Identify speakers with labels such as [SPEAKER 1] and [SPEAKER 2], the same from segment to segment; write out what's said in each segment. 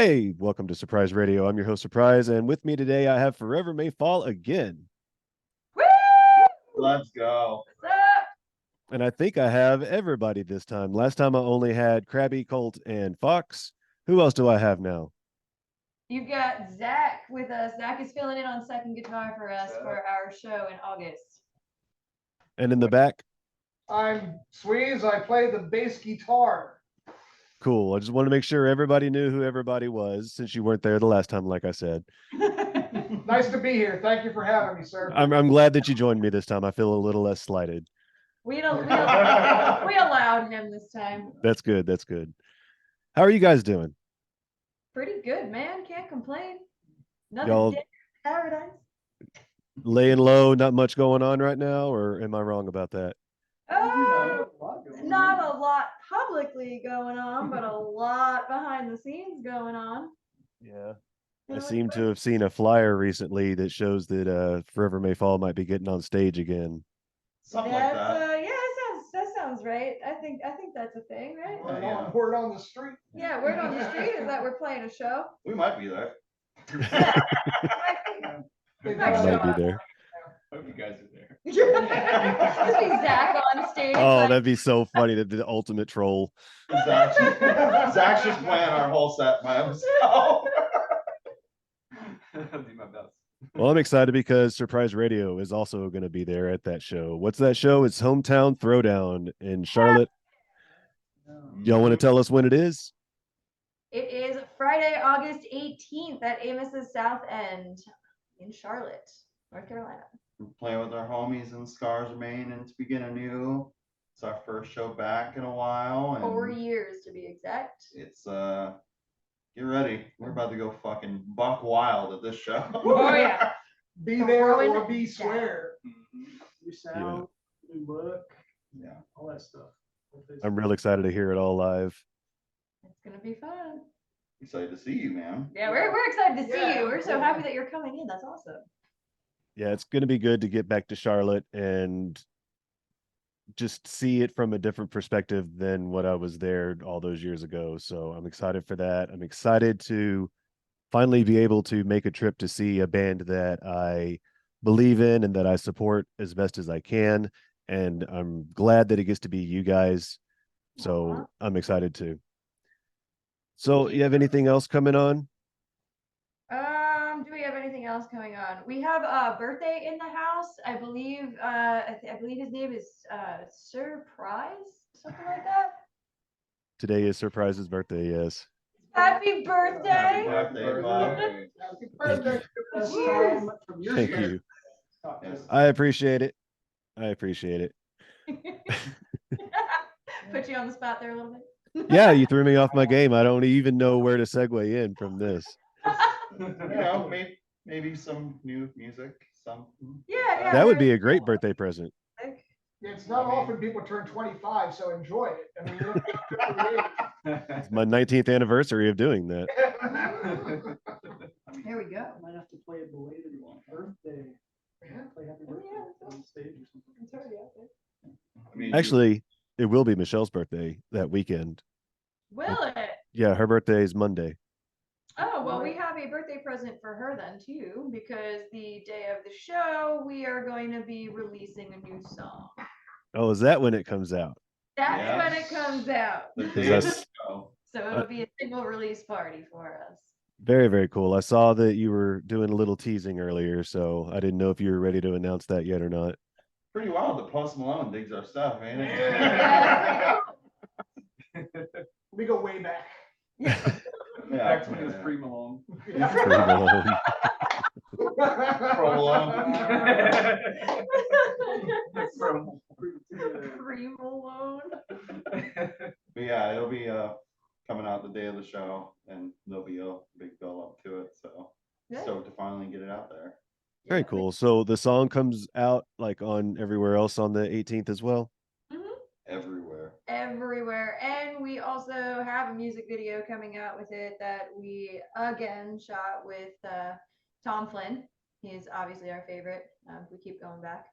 [SPEAKER 1] Hey, welcome to Surprise Radio. I'm your host, Surprise, and with me today I have Forever May Fall again.
[SPEAKER 2] Woo!
[SPEAKER 3] Let's go.
[SPEAKER 2] What's up?
[SPEAKER 1] And I think I have everybody this time. Last time I only had Krabby, Colt, and Fox. Who else do I have now?
[SPEAKER 2] You've got Zach with us. Zach is filling in on second guitar for us for our show in August.
[SPEAKER 1] And in the back?
[SPEAKER 4] I'm Sweeze. I play the bass guitar.
[SPEAKER 1] Cool. I just want to make sure everybody knew who everybody was since you weren't there the last time, like I said.
[SPEAKER 4] Nice to be here. Thank you for having me, sir.
[SPEAKER 1] I'm glad that you joined me this time. I feel a little less slighted.
[SPEAKER 2] We allowed him this time.
[SPEAKER 1] That's good. That's good. How are you guys doing?
[SPEAKER 2] Pretty good, man. Can't complain.
[SPEAKER 1] Y'all-
[SPEAKER 2] Another day in paradise.
[SPEAKER 1] Laying low, not much going on right now, or am I wrong about that?
[SPEAKER 2] Not a lot publicly going on, but a lot behind the scenes going on.
[SPEAKER 1] Yeah.
[SPEAKER 2] You
[SPEAKER 1] I
[SPEAKER 2] know,
[SPEAKER 1] seem
[SPEAKER 2] it's
[SPEAKER 1] to have seen a flyer recently that shows that Forever May Fall might be getting on stage again.
[SPEAKER 3] Something like that.
[SPEAKER 2] Yeah, that sounds right. I think that's a thing, right?
[SPEAKER 3] Yeah.
[SPEAKER 4] Word on the street.
[SPEAKER 2] Yeah, word on the street is that we're playing a show.
[SPEAKER 3] We might be there.
[SPEAKER 2] Yeah.
[SPEAKER 4] They
[SPEAKER 2] Might
[SPEAKER 4] call
[SPEAKER 1] Might
[SPEAKER 4] it-
[SPEAKER 1] be there.
[SPEAKER 3] Hope you guys are there.
[SPEAKER 2] Just be Zach on stage.
[SPEAKER 1] Oh,
[SPEAKER 2] like,
[SPEAKER 1] that'd be so funny. That'd be the ultimate troll.
[SPEAKER 3] Zach's just playing our whole set by himself. I'll do my best.
[SPEAKER 1] Well, I'm excited because Surprise Radio is also going to be there at that show. What's that show? It's Hometown Throwdown in Charlotte. Y'all want to tell us when it is?
[SPEAKER 2] It is Friday, August 18th at Amos's South End in Charlotte, North Carolina.
[SPEAKER 3] We're playing with our homies in Scars Maine and to begin anew. It's our first show back in a while. And
[SPEAKER 2] 4 years to be exact.
[SPEAKER 3] it's get ready. We're about to go fucking buck wild at this show.
[SPEAKER 2] Oh, yeah.
[SPEAKER 4] Be there
[SPEAKER 2] Throwing
[SPEAKER 4] or be
[SPEAKER 2] down.
[SPEAKER 4] square.
[SPEAKER 3] Mhm.
[SPEAKER 4] New sound, new look,
[SPEAKER 3] Yeah.
[SPEAKER 4] all that stuff.
[SPEAKER 1] I'm real excited to hear it all live.
[SPEAKER 2] It's gonna be fun.
[SPEAKER 3] Excited to see you, man.
[SPEAKER 2] Yeah, we're excited to see
[SPEAKER 4] Yeah,
[SPEAKER 2] you. We're so
[SPEAKER 4] cool.
[SPEAKER 2] happy that you're coming in. That's awesome.
[SPEAKER 1] Yeah, it's going to be good to get back to Charlotte and just see it from a different perspective than what I was there all those years ago. So I'm excited for that. I'm excited to finally be able to make a trip to see a band that I believe in and that I support as best as I can. And I'm glad that it gets to be you guys. So
[SPEAKER 2] Aw.
[SPEAKER 1] I'm excited too. So you have anything else coming on?
[SPEAKER 2] Do we have anything else going on? We have a birthday in the house. I believe I believe his name is Surprise, something like that.
[SPEAKER 1] Today is Surprise's birthday, yes.
[SPEAKER 2] Happy birthday.
[SPEAKER 3] Happy birthday, Bob.
[SPEAKER 4] Happy birthday. Best
[SPEAKER 2] Cheers.
[SPEAKER 4] time from your
[SPEAKER 1] Thank
[SPEAKER 4] year.
[SPEAKER 1] you.
[SPEAKER 3] Yes.
[SPEAKER 1] I appreciate it. I appreciate it.
[SPEAKER 2] Put you on the spot there a little bit.
[SPEAKER 1] Yeah, you threw me off my game. I don't even know where to segue in from this.
[SPEAKER 3] Yeah, maybe some new music, something.
[SPEAKER 2] Yeah.
[SPEAKER 1] That would be a great birthday present.
[SPEAKER 4] It's not often people turn 25, so enjoy it. I mean, you're
[SPEAKER 1] It's my 19th anniversary of doing that.
[SPEAKER 2] There we go.
[SPEAKER 5] Might have to play a belated birthday. Play happy
[SPEAKER 2] Oh,
[SPEAKER 5] birthday
[SPEAKER 2] yeah.
[SPEAKER 5] on stage or something.
[SPEAKER 2] It's already out there.
[SPEAKER 3] I mean,
[SPEAKER 1] Actually, it will be Michelle's birthday that weekend.
[SPEAKER 2] Will it?
[SPEAKER 1] Yeah, her birthday is Monday.
[SPEAKER 2] Oh, well, we have a birthday present for her then too, because the day of the show, we are going to be releasing a new song.
[SPEAKER 1] Oh, is that when it comes out?
[SPEAKER 2] That's when it
[SPEAKER 3] Yes.
[SPEAKER 2] comes out.
[SPEAKER 3] the
[SPEAKER 1] Is
[SPEAKER 3] day
[SPEAKER 1] that
[SPEAKER 3] of the
[SPEAKER 1] s-
[SPEAKER 3] show.
[SPEAKER 2] So it'll be a single release party for us.
[SPEAKER 1] Very, very cool. I saw that you were doing a little teasing earlier, so I didn't know if you were ready to announce that yet or not.
[SPEAKER 3] Pretty wild that Post Malone digs our stuff, ain't it?
[SPEAKER 2] Yeah.
[SPEAKER 4] We go way back.
[SPEAKER 3] Yeah,
[SPEAKER 5] Back to when it was pre Malone.
[SPEAKER 1] Pretty Malone.
[SPEAKER 3] Pro Malone.
[SPEAKER 2] Cream alone.
[SPEAKER 3] But yeah, it'll be coming out the day of the show, and there'll be a big build up to it. So
[SPEAKER 2] Yeah.
[SPEAKER 3] stoked to finally get it out there.
[SPEAKER 1] Very cool. So the song comes out like on everywhere else on the 18th as well.
[SPEAKER 3] Everywhere.
[SPEAKER 2] Everywhere. And we also have a music video coming out with it that we again shot with Tom Flynn. He's obviously our favorite. We keep going back.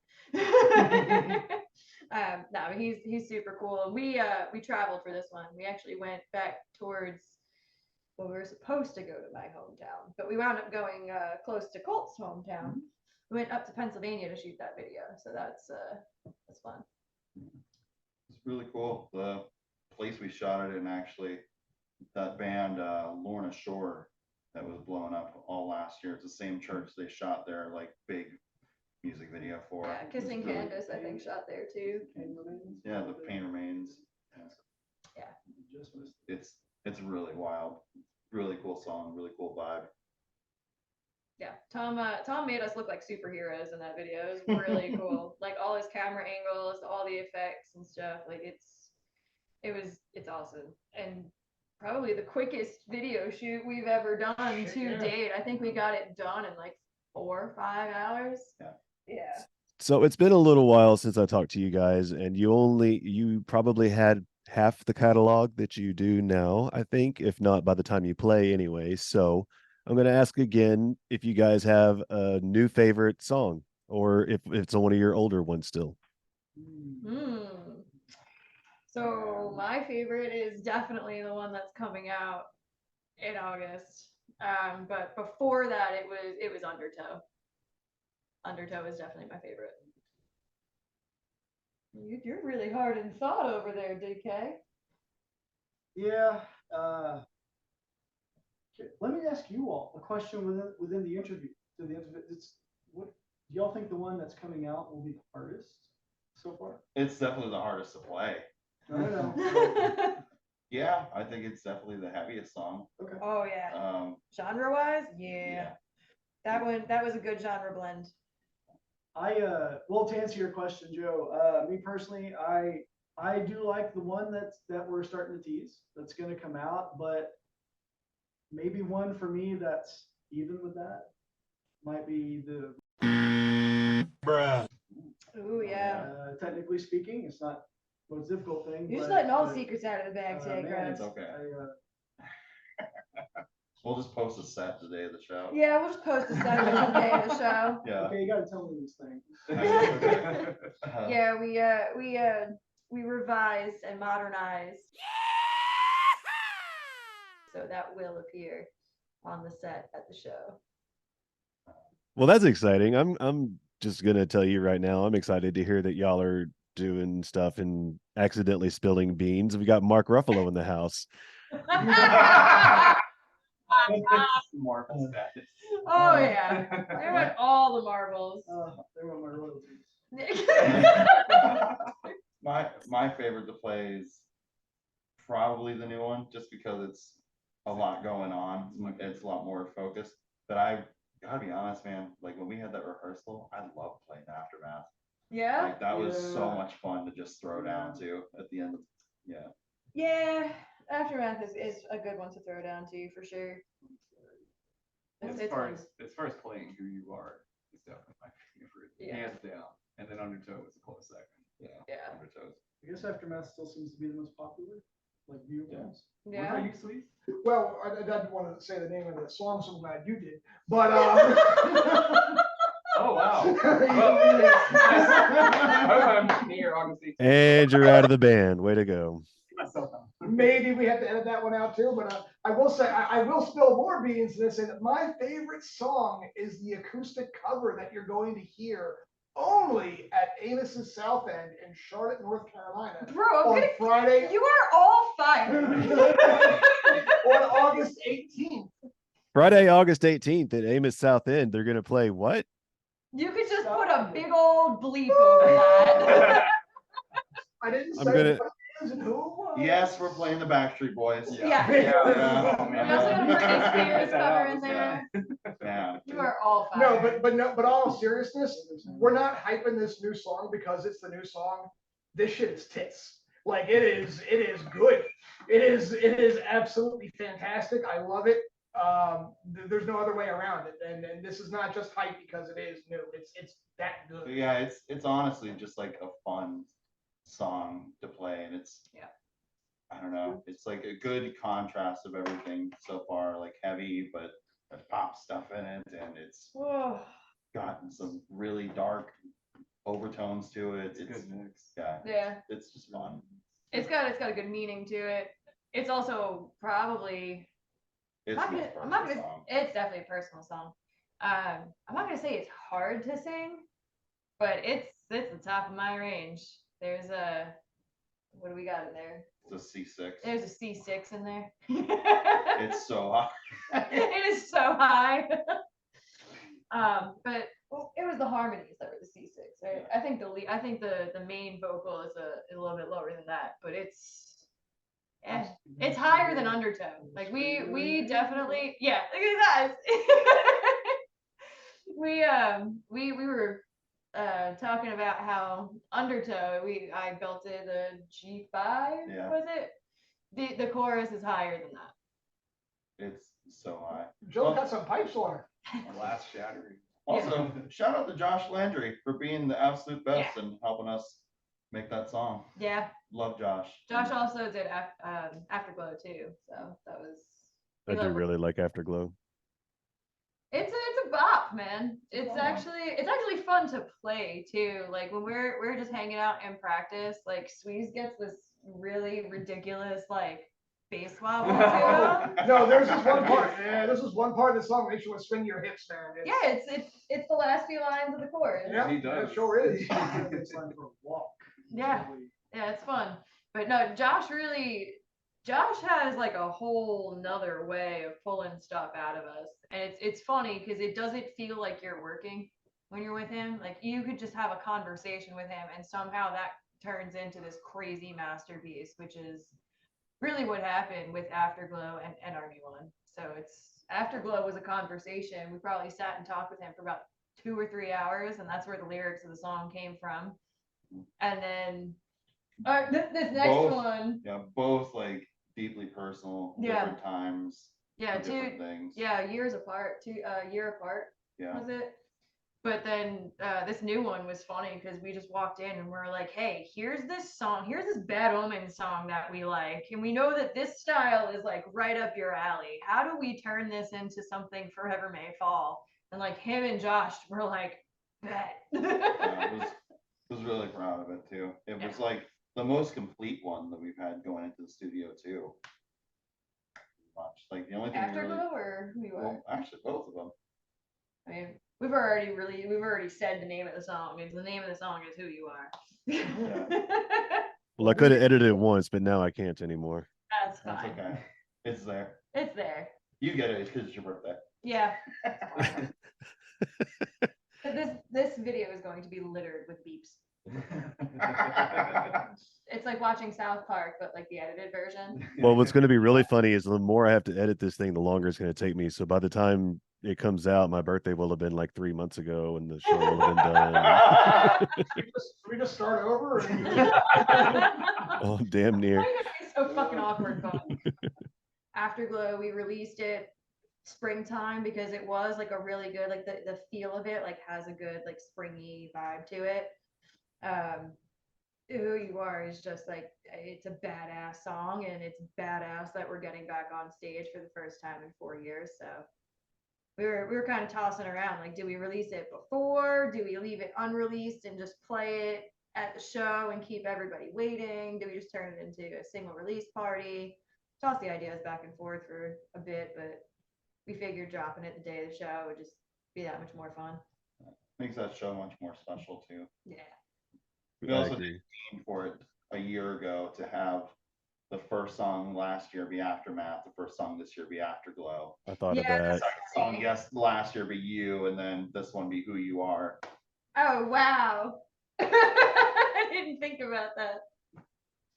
[SPEAKER 2] No, but he's super cool. We traveled for this one. We actually went back towards Well, we were supposed to go to my hometown, but we wound up going close to Colt's hometown. We went up to Pennsylvania to shoot that video, so that's fun.
[SPEAKER 3] It's really cool. The place we shot it in, actually, that band, Lorna Shore, that was blowing up all last year. It's the same church they shot their like big music video for.
[SPEAKER 2] Yeah,
[SPEAKER 3] It was
[SPEAKER 2] Kissing
[SPEAKER 3] really-
[SPEAKER 2] Candace, I think, shot there too.
[SPEAKER 3] Yeah, the Pain Remains.
[SPEAKER 5] Just missed.
[SPEAKER 3] It's really wild. Really cool song, really cool vibe.
[SPEAKER 2] Yeah, Tom made us look like superheroes in that video. It was really cool. Like all his camera angles, all the effects and stuff. Like it's awesome. And probably the quickest video shoot we've ever done to
[SPEAKER 4] Yeah.
[SPEAKER 2] date. I think we got it done in like 4 or 5 hours.
[SPEAKER 3] Yeah.
[SPEAKER 2] Yeah.
[SPEAKER 1] So it's been a little while since I talked to you guys, and you probably had half the catalog that you do now, I think, if not by the time you play anyway. So I'm going to ask again if you guys have a new favorite song, or if it's one of your older ones still.
[SPEAKER 2] Hmm. So my favorite is definitely the one that's coming out in August. But before that, it was Undertow. Undertow is definitely my favorite. You're really hard in thought over there, DK.
[SPEAKER 5] Yeah, okay, let me ask you all a question within the interview. It's what do y'all think the one that's coming out will be the hardest so far?
[SPEAKER 3] It's definitely the hardest to play.
[SPEAKER 5] No.
[SPEAKER 3] Yeah, I think it's definitely the heaviest song.
[SPEAKER 5] Okay.
[SPEAKER 2] Oh yeah. Genre wise, yeah. That was a good genre blend.
[SPEAKER 5] Well, to answer your question, Joe, me personally, I do like the one that we're starting to tease that's going to come out, but maybe one for me that's even with that might be the
[SPEAKER 2] Ooh yeah.
[SPEAKER 5] technically speaking, it's not the most difficult thing.
[SPEAKER 2] You're just
[SPEAKER 5] but,
[SPEAKER 2] letting all secrets out of the bag today,
[SPEAKER 5] man,
[SPEAKER 2] Greg.
[SPEAKER 3] It's okay. We'll just post a set the day of the show.
[SPEAKER 2] Yeah, we'll just post a set of it the day of the show.
[SPEAKER 3] Yeah.
[SPEAKER 5] Okay, you gotta tell me these things.
[SPEAKER 2] Yeah, we revised and modernized. So that will appear on the set at the show.
[SPEAKER 1] Well, that's exciting. I'm just going to tell you right now, I'm excited to hear that y'all are doing stuff and accidentally spilling beans. We got Mark Ruffalo in the house.
[SPEAKER 3] Marvel status.
[SPEAKER 2] Oh yeah, they went all the marbles.
[SPEAKER 5] They want my royalties.
[SPEAKER 3] My favorite to play is probably the new one, just because it's a lot going on. It's a lot more focused. But I gotta be honest, man. Like when we had that rehearsal, I loved playing Aftermath.
[SPEAKER 2] Yeah.
[SPEAKER 3] Like that was so
[SPEAKER 5] Yeah.
[SPEAKER 3] much fun to just throw down to at the end of. Yeah.
[SPEAKER 2] Yeah, Aftermath is a good one to throw down to for sure. It's fun.
[SPEAKER 6] As far as playing who you are, it's definitely my favorite,
[SPEAKER 2] Yeah.
[SPEAKER 6] hands down. And then Undertow was a close second.
[SPEAKER 2] Yeah.
[SPEAKER 6] Undertow's.
[SPEAKER 5] I guess Aftermath still seems to be the most popular, like view wise.
[SPEAKER 6] What
[SPEAKER 2] Yeah.
[SPEAKER 6] about you, Sweet?
[SPEAKER 4] Well, I didn't want to say the name of the song, so I'm glad you did. But
[SPEAKER 6] Oh, wow. Well, I hope I'm near August 18th.
[SPEAKER 1] And you're out of the band. Way to go.
[SPEAKER 6] Myself out.
[SPEAKER 4] maybe we have to edit that one out too. But I will say I will spill more beans and say that my favorite song is the acoustic cover that you're going to hear only at Amos's South End in Charlotte, North Carolina,
[SPEAKER 2] Bro, I'm
[SPEAKER 4] on
[SPEAKER 2] gonna.
[SPEAKER 4] Friday
[SPEAKER 2] You are all fired.
[SPEAKER 4] on August 18th.
[SPEAKER 1] Friday, August 18th at Amos South End. They're going to play what?
[SPEAKER 2] You could just put a big old bleep over that.
[SPEAKER 4] I didn't
[SPEAKER 1] I'm
[SPEAKER 4] say
[SPEAKER 1] gonna-
[SPEAKER 4] what it is and who.
[SPEAKER 3] Yes, we're playing the Backstreet Boys.
[SPEAKER 2] Yeah.
[SPEAKER 3] Yeah.
[SPEAKER 6] Oh,
[SPEAKER 2] You
[SPEAKER 6] man.
[SPEAKER 2] also gonna put a Spears
[SPEAKER 6] That
[SPEAKER 2] cover
[SPEAKER 6] out,
[SPEAKER 2] in there.
[SPEAKER 3] Yeah.
[SPEAKER 2] You are all
[SPEAKER 4] No,
[SPEAKER 2] fired.
[SPEAKER 4] but all seriousness, we're not hyping this new song because it's the new song. This shit is tits. Like it is good. It is absolutely fantastic. I love it. There's no other way around it. And this is not just hype because it is new. It's that good.
[SPEAKER 3] Yeah, it's honestly just like a fun song to play, and it's
[SPEAKER 2] Yeah.
[SPEAKER 3] I don't know, it's like a good contrast of everything so far, like heavy, but there's pop stuff in it, and it's
[SPEAKER 2] Oh,
[SPEAKER 3] gotten some really dark overtones to it.
[SPEAKER 6] It's a good mix.
[SPEAKER 3] Yeah,
[SPEAKER 2] yeah.
[SPEAKER 3] it's just fun.
[SPEAKER 2] It's got a good meaning to it. It's also probably
[SPEAKER 3] It's
[SPEAKER 2] I'm
[SPEAKER 3] the
[SPEAKER 2] not
[SPEAKER 3] most
[SPEAKER 2] gonna, I'm not
[SPEAKER 3] personal
[SPEAKER 2] gonna,
[SPEAKER 3] song.
[SPEAKER 2] it's definitely a personal song. I'm not gonna say it's hard to sing, but it's the top of my range. There's a, what do we got in there?
[SPEAKER 3] It's a C6.
[SPEAKER 2] There's a C6 in there.
[SPEAKER 3] It's so hot.
[SPEAKER 2] It is so high. But it was the harmonies that were the C6, right? I think I think the main vocal is a little bit lower than that, but it's higher than undertow. Like we definitely, yeah, look at that. We were talking about how undertow, I belted a G5,
[SPEAKER 3] Yeah.
[SPEAKER 2] was it? The chorus is higher than that.
[SPEAKER 3] It's so high.
[SPEAKER 4] Joe's got some pipes on her.
[SPEAKER 6] Glass shattering.
[SPEAKER 3] Also, shout out to Josh Landry for being the absolute best and helping us make that song.
[SPEAKER 2] Yeah.
[SPEAKER 3] Love Josh.
[SPEAKER 2] Josh also did Afterglow too, so that was.
[SPEAKER 1] I do really like Afterglow.
[SPEAKER 2] It's a bop, man.
[SPEAKER 3] It's a
[SPEAKER 2] It's
[SPEAKER 3] fun one.
[SPEAKER 2] actually fun to play too. Like when we're just hanging out in practice, like Squeeze gets this really ridiculous like bass wobble to him.
[SPEAKER 4] No, there's this one part. Yeah, this is one part of the song. Makes you want to swing your hips, man.
[SPEAKER 2] Yeah, it's the last few lines of the chorus.
[SPEAKER 4] Yeah,
[SPEAKER 6] He does.
[SPEAKER 4] it sure is.
[SPEAKER 5] It's time for a walk.
[SPEAKER 2] Yeah. Yeah, it's fun. But no, Josh has like a whole nother way of pulling stuff out of us. And it's funny because it doesn't feel like you're working when you're with him. Like you could just have a conversation with him and somehow that turns into this crazy masterpiece, which is really what happened with Afterglow and our new one. So Afterglow was a conversation. We probably sat and talked with him for about 2 or 3 hours, and that's where the lyrics of the song came from. And then this next
[SPEAKER 3] Both.
[SPEAKER 2] one,
[SPEAKER 3] Yeah, both like deeply personal,
[SPEAKER 2] Yeah.
[SPEAKER 3] different times,
[SPEAKER 2] yeah,
[SPEAKER 3] different things.
[SPEAKER 2] years apart, a year apart,
[SPEAKER 3] Yeah.
[SPEAKER 2] was it? But then this new one was funny because we just walked in and we are like, hey, here's this Bad Omen song that we like, and we know that this style is like right up your alley. How do we turn this into something Forever May Fall? And like him and Josh were like, bet.
[SPEAKER 3] Yeah, was really proud of it too. It was like the most complete one that we've had going into the studio too. Much like the only thing we really,
[SPEAKER 2] Afterglow or who you are?
[SPEAKER 3] well, actually both of them.
[SPEAKER 2] I mean, we've already said the name of the song, and the name of the song is Who You Are.
[SPEAKER 1] Well, I could have edited it once, but now I can't anymore.
[SPEAKER 2] That's
[SPEAKER 3] That's
[SPEAKER 2] fine.
[SPEAKER 3] okay. It's there.
[SPEAKER 2] It's there.
[SPEAKER 3] You get it because it's your birthday.
[SPEAKER 2] Yeah. But this video is going to be littered with beeps. It's like watching South Park, but like the edited version.
[SPEAKER 1] Well, what's going to be really funny is the more I have to edit this thing, the longer it's going to take me. So by the time it comes out, my birthday will have been like 3 months ago, and the show will have been done.
[SPEAKER 4] Should we just start over?
[SPEAKER 1] Oh, damn near.
[SPEAKER 2] Why you gotta be so fucking awkward, Bob? Afterglow, we released it springtime because it was like a really good, like the feel of it like has a good like springy vibe to it. Who You Are is just like, it's a badass song, and it's badass that we're getting back on stage for the first time in 4 years. So we were kind of tossing around, like, do we release it before? Do we leave it unreleased and just play it at the show and keep everybody waiting? Do we just turn it into a single release party? Toss the ideas back and forth for a bit, but we figured dropping it the day of the show would just be that much more fun.
[SPEAKER 3] Makes that show much more special too.
[SPEAKER 2] Yeah.
[SPEAKER 3] We
[SPEAKER 1] I
[SPEAKER 3] also
[SPEAKER 1] agree.
[SPEAKER 3] aimed for it a year ago to have the first song last year be Aftermath, the first song this year be Afterglow.
[SPEAKER 1] I thought of
[SPEAKER 2] Yeah,
[SPEAKER 1] that.
[SPEAKER 3] Second song, yes, last year be You, and then this one be Who You Are.
[SPEAKER 2] Oh, wow. I didn't think about that.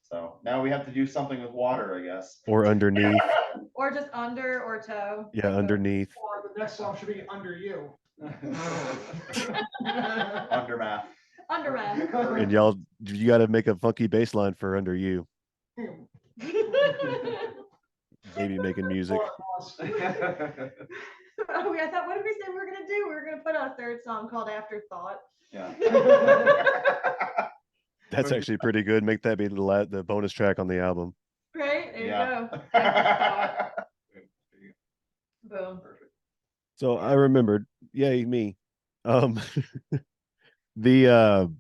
[SPEAKER 3] So now we have to do something with water, I guess.
[SPEAKER 1] Or underneath.
[SPEAKER 2] Or just under or toe.
[SPEAKER 1] Yeah, underneath.
[SPEAKER 4] Or the next song should be Under You.
[SPEAKER 3] Undermath.
[SPEAKER 2] Underman.
[SPEAKER 1] And y'all, you got to make a funky bass line for Under You. Maybe making music.
[SPEAKER 2] Oh, I thought, what did we say we were gonna do? We were gonna put out a third song called Afterthought.
[SPEAKER 3] Yeah.
[SPEAKER 1] That's actually pretty good. Make that be the bonus track on the album.
[SPEAKER 2] Right? There
[SPEAKER 3] Yeah.
[SPEAKER 2] you go. Afterthought. Boom.
[SPEAKER 3] Perfect.
[SPEAKER 1] So I remembered, yay me. The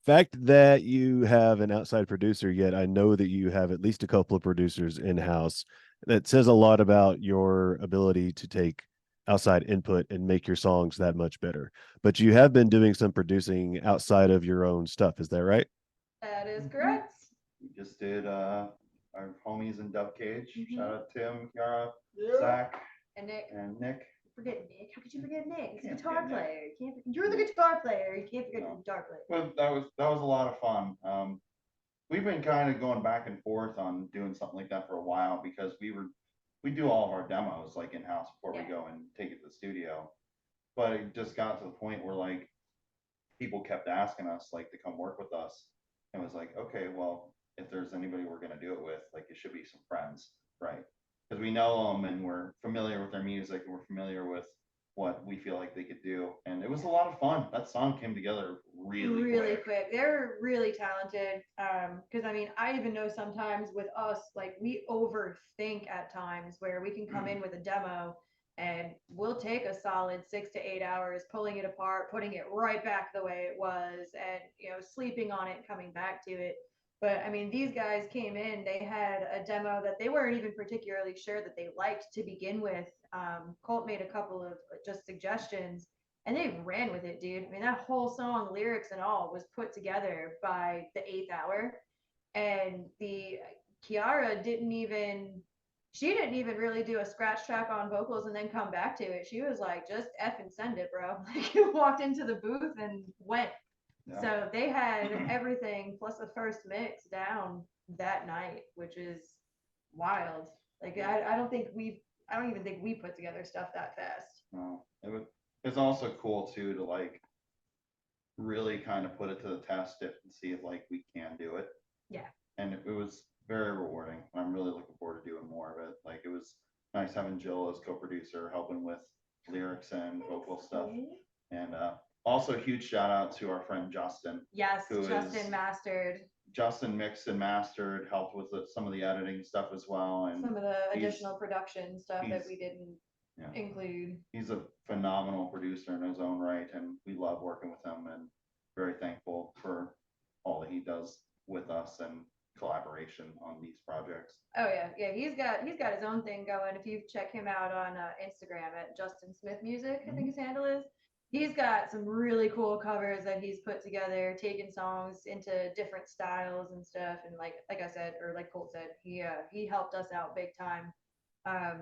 [SPEAKER 1] fact that you have an outside producer, yet I know that you have at least a couple of producers in-house. that says a lot about your ability to take outside input and make your songs that much better. But you have been doing some producing outside of your own stuff, is that right?
[SPEAKER 2] That is
[SPEAKER 3] Mhm.
[SPEAKER 2] correct.
[SPEAKER 3] We just did our homies in Dove Cage.
[SPEAKER 2] Mhm.
[SPEAKER 3] Shout out Tim, Kiara,
[SPEAKER 4] Yeah.
[SPEAKER 3] Zach,
[SPEAKER 2] And Nick,
[SPEAKER 3] and Nick.
[SPEAKER 2] forget Nick. How could you forget Nick? He's a
[SPEAKER 3] Can't
[SPEAKER 2] guitar
[SPEAKER 3] forget Nick.
[SPEAKER 2] player. You can't. You're the guitar player. You can't forget
[SPEAKER 3] No.
[SPEAKER 2] the guitar player.
[SPEAKER 3] Well, that was a lot of fun. We've been kind of going back and forth on doing something like that for a while because we do all of our demos like in house before we
[SPEAKER 2] Yeah.
[SPEAKER 3] go and take it to the studio. But it just got to the point where like people kept asking us like to come work with us, and it was like, okay, well, if there's anybody we're gonna do it with, like it should be some friends, right? Because we know them and we're familiar with their music and we're familiar with what we feel like they could do, and it was a lot of fun. That song came together really quick.
[SPEAKER 2] They're really talented. Because I mean, I even know sometimes with us, like we overthink at times where we can come in with a demo and we'll take a solid 6 to 8 hours pulling it apart, putting it right back the way it was, and sleeping on it, coming back to it. But I mean, these guys came in, they had a demo that they weren't even particularly sure that they liked to begin with. Colt made a couple of just suggestions and they ran with it, dude. I mean, that whole song, lyrics and all, was put together by the 8th hour. And the Kiara she didn't even really do a scratch track on vocals and then come back to it. She was like, just F and send it, bro. Like, you walked into the booth and went.
[SPEAKER 3] Yeah.
[SPEAKER 2] So they had everything plus the first mix down that night, which is wild. Like, I don't even think we put together stuff that fast.
[SPEAKER 3] No, it's also cool too to like really kind of put it to the test and see if like we can do it.
[SPEAKER 2] Yeah.
[SPEAKER 3] And it was very rewarding. I'm really looking forward to doing more of it. Like it was nice having Jill as co-producer helping with lyrics and vocal stuff. And also a huge shout out to our friend Justin.
[SPEAKER 2] Yes,
[SPEAKER 3] who
[SPEAKER 2] Justin
[SPEAKER 3] is-
[SPEAKER 2] mastered
[SPEAKER 3] Justin mixed and mastered, helped with some of the editing stuff as well. And
[SPEAKER 2] some of the
[SPEAKER 3] he's-
[SPEAKER 2] additional production stuff that
[SPEAKER 3] he's-
[SPEAKER 2] we didn't
[SPEAKER 3] yeah.
[SPEAKER 2] include.
[SPEAKER 3] He's a phenomenal producer in his own right, and we love working with him and very thankful for all that he does with us and collaboration on these projects.
[SPEAKER 2] Oh yeah, he's got his own thing going. If you check him out on Instagram at Justin Smith Music, I think his handle is. He's got some really cool covers that he's put together, taking songs into different styles and stuff. And like I said, or like Colt said, he helped us out big time. I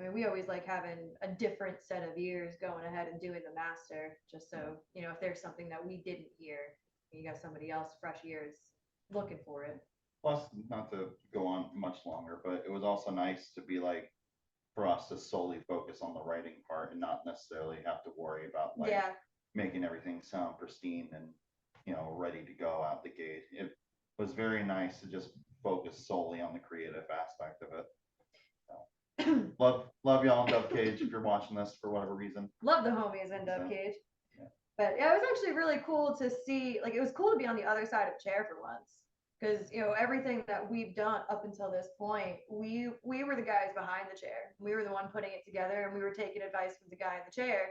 [SPEAKER 2] mean, we always like having a different set of ears going ahead and doing the master, just so if there's something that we didn't hear, you got somebody else fresh ears looking for it.
[SPEAKER 3] Plus, not to go on much longer, but it was also nice to be like, for us to solely focus on the writing part and not necessarily have to worry about like
[SPEAKER 2] Yeah,
[SPEAKER 3] making everything sound pristine and ready to go out the gate. It was very nice to just focus solely on the creative aspect of it. Love y'all in Dove Cage if you're watching this for whatever reason.
[SPEAKER 2] love the homies in Dove
[SPEAKER 3] So,
[SPEAKER 2] Cage.
[SPEAKER 3] yeah.
[SPEAKER 2] But yeah, it was actually really cool to see. Like, it was cool to be on the other side of the chair for once, because everything that we've done up until this point, we were the guys behind the chair. We were the one putting it together, and we were taking advice from the guy in the chair.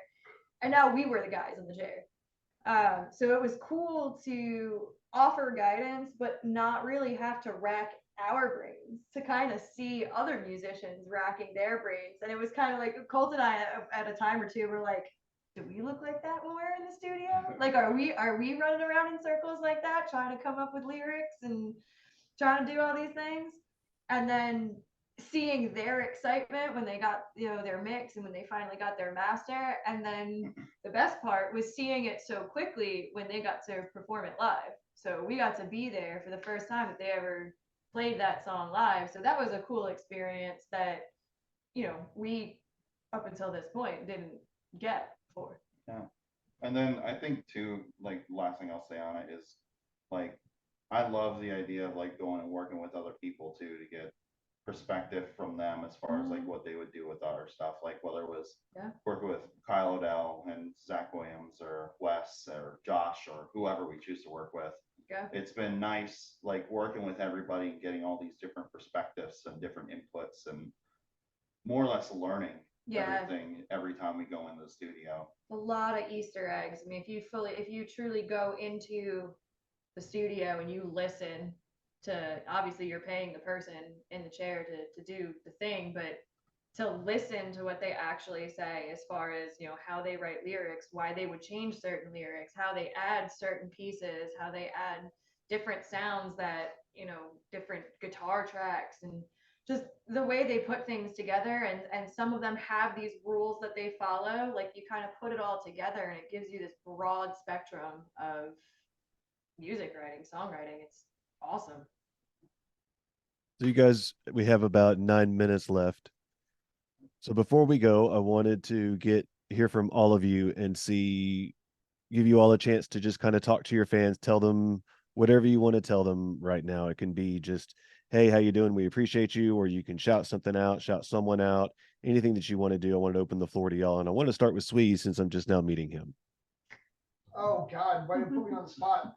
[SPEAKER 2] And now we were the guys in the chair. So it was cool to offer guidance, but not really have to rack our brains, to kind of see other musicians racking their brains. And it was kind of like Colt and I at a time or two were like, do we look like that when we're in the studio? Like, are we running around in circles like that, trying to come up with lyrics and trying to do all these things? And then seeing their excitement when they got their mix and when they finally got their master. And then the best part was seeing it so quickly when they got to perform it live. So we got to be there for the first time that they ever played that song live. So that was a cool experience that we up until this point didn't get before.
[SPEAKER 3] Yeah. And then I think too, like the last thing I'll say on it is like I love the idea of like going and working with other people too to get perspective from them as far as like what they would do with our stuff, like whether it was working with Kyle Odell and Zach Williams or Wes or Josh or whoever we choose to work with.
[SPEAKER 2] Yeah.
[SPEAKER 3] It's been nice like working with everybody and getting all these different perspectives and different inputs and more or less learning everything every time we go into the studio.
[SPEAKER 2] A lot of Easter eggs. I mean, if you truly go into the studio and you listen obviously you're paying the person in the chair to do the thing, but to listen to what they actually say as far as, how they write lyrics, why they would change certain lyrics, how they add certain pieces, how they add different sounds that, different guitar tracks, and just the way they put things together. And some of them have these rules that they follow. Like, you kind of put it all together and it gives you this broad spectrum of music writing, songwriting. It's awesome.
[SPEAKER 1] So you guys, we have about 9 minutes left. So before we go, I wanted to hear from all of you and give you all a chance to just kind of talk to your fans, tell them whatever you want to tell them right now. It can be just, hey, how you doing? We appreciate you. Or you can shout something out, shout someone out, anything that you want to do. I wanted to open the floor to y'all. And I want to start with Sweez since I'm just now meeting him
[SPEAKER 4] Oh God, why you put me on the spot?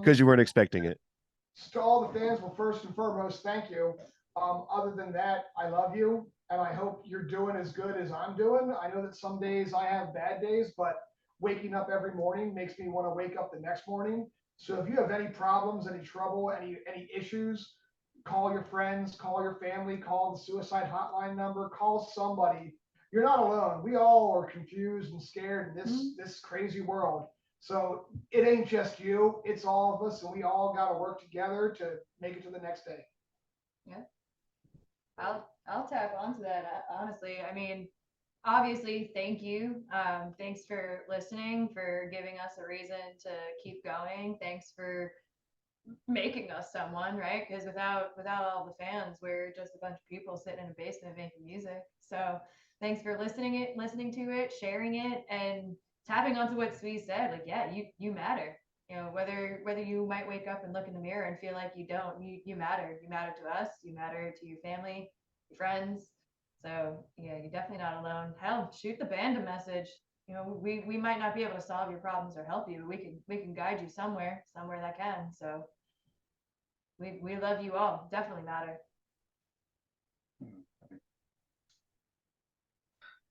[SPEAKER 1] because you weren't expecting it.
[SPEAKER 4] To all the fans, well, first and foremost, thank you. Other than that, I love you, and I hope you're doing as good as I'm doing. I know that some days I have bad days, but waking up every morning makes me want to wake up the next morning. So if you have any problems, any trouble, any issues, call your friends, call your family, call the suicide hotline number, call somebody. You're not alone. We all are confused and scared in this crazy world. So it ain't just you, it's all of us, and we all got to work together to make it to the next day.
[SPEAKER 2] I'll tap onto that. Honestly, I mean, obviously, thank you. Thanks for listening, for giving us a reason to keep going. Thanks for making us someone, right? Because without all the fans, we're just a bunch of people sitting in a basement making music. So thanks for listening to it, sharing it, and tapping onto what Sweez said. Like, yeah, you matter. Whether you might wake up and look in the mirror and feel like you don't, you matter. You matter to us. You matter to your family, your friends. So yeah, you're definitely not alone. Hell, shoot the band a message. We might not be able to solve your problems or help you, but we can guide you somewhere that can. So we love you all. Definitely matter.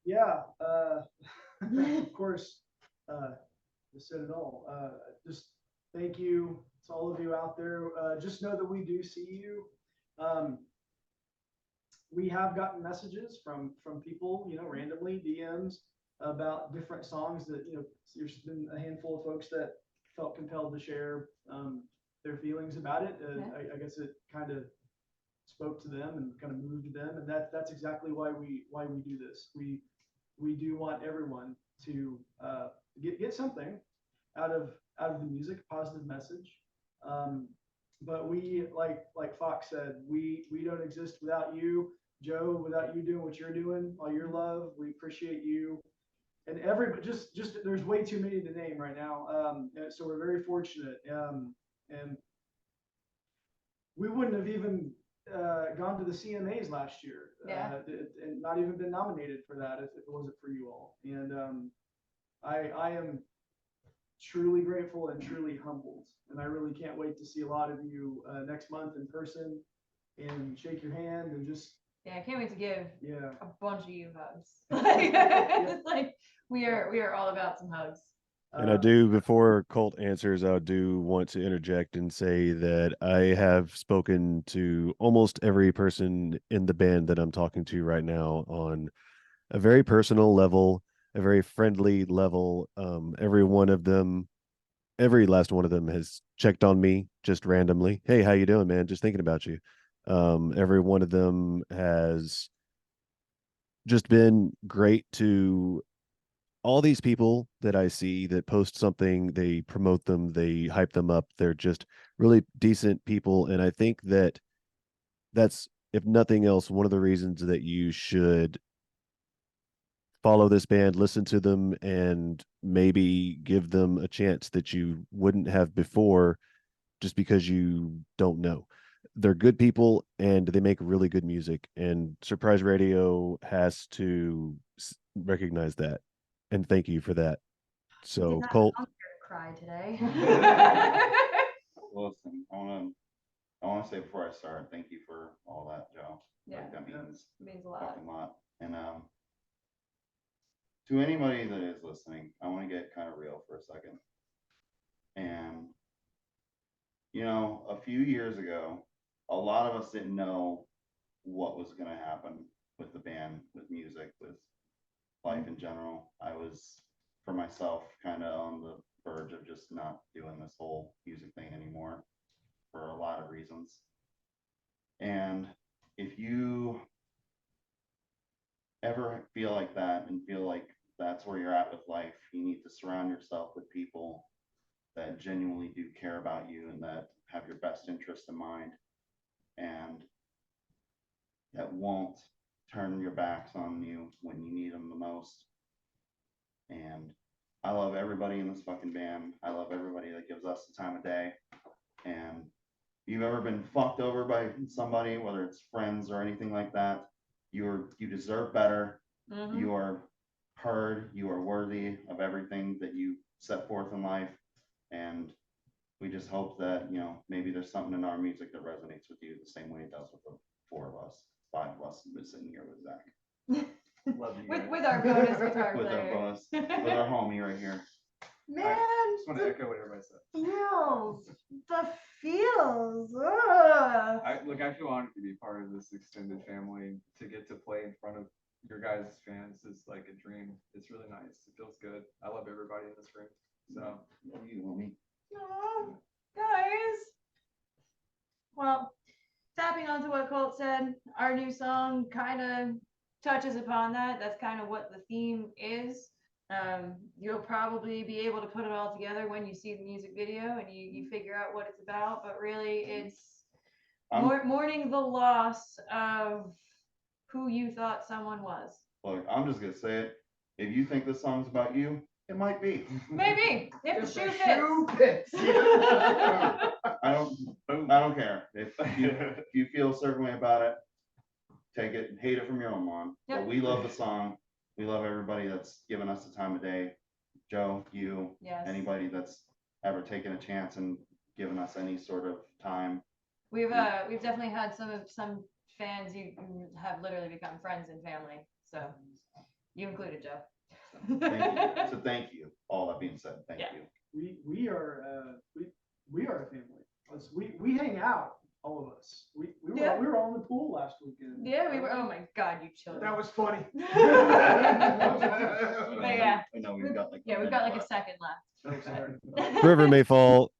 [SPEAKER 5] Yeah, of course, you said it all. Just thank you to all of you out there. Just know that we do see you. We have gotten messages from people, randomly DMs about different songs that, there's been a handful of folks that felt compelled to share their feelings about it. I guess it kind of spoke to them and kind of moved them, and that's exactly why we do this. We do want everyone to get something out of the music, positive message. But we, like Fox said, we don't exist without you, Joe. Without you doing what you're doing, all your love, we appreciate you. And just there's way too many to name right now. So we're very fortunate. And we wouldn't have even gone to the CMAs last year, and not even been nominated for that if it wasn't for you all. And I am truly grateful and truly humbled, and I really can't wait to see a lot of you next month in person and shake your hand and just
[SPEAKER 2] I can't wait to give
[SPEAKER 5] yeah
[SPEAKER 2] a bunch of you hugs. It's like we are all about some hugs.
[SPEAKER 1] And I do, before Colt answers, I do want to interject and say that I have spoken to almost every person in the band that I'm talking to right now on a very personal level, a very friendly level. Every last one of them has checked on me just randomly. Hey, how you doing, man? Just thinking about you. Every one of them has just been great to all these people that I see that post something, they promote them, they hype them up. They're just really decent people. And I think that's, if nothing else, one of the reasons that you should follow this band, listen to them, and maybe give them a chance that you wouldn't have before just because you don't know. They're good people and they make really good music. And Surprise Radio has to recognize that. And thank you for that. So, Colt.
[SPEAKER 2] I'm scared to cry today.
[SPEAKER 3] Listen, I wanna say before I start, thank you for all that, Joe.
[SPEAKER 2] Yeah.
[SPEAKER 3] Like, that means
[SPEAKER 2] It means a
[SPEAKER 3] a
[SPEAKER 2] lot.
[SPEAKER 3] fucking lot. And to anybody that is listening, I want to get kind of real for a second. And you know, a few years ago, a lot of us didn't know what was gonna happen with the band, with music, with life in general. I was, for myself, kind of on the verge of just not doing this whole music thing anymore for a lot of reasons. And if you ever feel like that and feel like that's where you're at with life, you need to surround yourself with people that genuinely do care about you and that have your best interest in mind and that won't turn your backs on you when you need them the most. And I love everybody in this fucking band. I love everybody that gives us the time of day. And if you've ever been fucked over by somebody, whether it's friends or anything like that, you deserve better.
[SPEAKER 2] Mhm.
[SPEAKER 3] You are heard. You are worthy of everything that you set forth in life. And we just hope that, you know, maybe there's something in our music that resonates with you the same way it does with the 4 of us, 5 of us, who's sitting here with Zach.
[SPEAKER 6] Love you
[SPEAKER 2] With
[SPEAKER 6] guys.
[SPEAKER 2] with our bonus guitar
[SPEAKER 3] With our
[SPEAKER 2] player.
[SPEAKER 3] bonus, with our homie right here.
[SPEAKER 7] Man,
[SPEAKER 6] Just want to echo what everybody said.
[SPEAKER 7] feels, the feels. Ugh.
[SPEAKER 6] I feel honored to be part of this extended family. To get to play in front of your guys' fans is like a dream. It's really nice. It feels good. I love everybody in this room. So
[SPEAKER 3] Love you, homie.
[SPEAKER 2] Aw, guys. Well, tapping onto what Colt said, our new song kind of touches upon that. That's kind of what the theme is. You'll probably be able to put it all together when you see the music video and you figure out what it's about. But really, it's mourning the loss of who you thought someone was.
[SPEAKER 3] Look, I'm just gonna say it. If you think this song's about you, it might be.
[SPEAKER 2] Maybe if the
[SPEAKER 4] If
[SPEAKER 2] shoe
[SPEAKER 4] the
[SPEAKER 2] fits.
[SPEAKER 4] shoe fits.
[SPEAKER 3] I don't care. If you feel a certain way about it, take it, hate it from your own mom.
[SPEAKER 2] Yep.
[SPEAKER 3] But we love the song. We love everybody that's given us the time of day. Joe, you,
[SPEAKER 2] Yes.
[SPEAKER 3] anybody that's ever taken a chance and given us any sort of time.
[SPEAKER 2] We've definitely had some fans who have literally become friends and family. So you included, Joe.
[SPEAKER 3] Thank you. So thank you. All that being said, thank
[SPEAKER 2] Yeah.
[SPEAKER 3] you.
[SPEAKER 5] We are a family. We hang out, all of us. We
[SPEAKER 2] Yeah.
[SPEAKER 5] were all in the pool last weekend.
[SPEAKER 2] Yeah, we were. Oh my God, you children.
[SPEAKER 4] That was funny.
[SPEAKER 2] But yeah,
[SPEAKER 3] I know we've got like.
[SPEAKER 2] we've got like a second
[SPEAKER 5] Oh,
[SPEAKER 2] left.
[SPEAKER 5] sorry.
[SPEAKER 1] River may fall.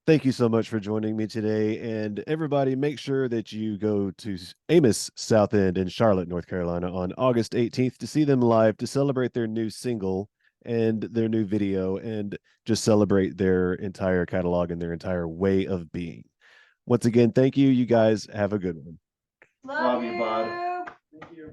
[SPEAKER 1] Thank you so much for joining me today. And everybody, make sure that you go to Amos South End in Charlotte, North Carolina on August 18th to see them live, to celebrate their new single and their new video, and just celebrate their entire catalog and their entire way of being. Once again, thank you. You guys have a good one.
[SPEAKER 2] Love
[SPEAKER 3] Love you, bud.
[SPEAKER 5] Thank you.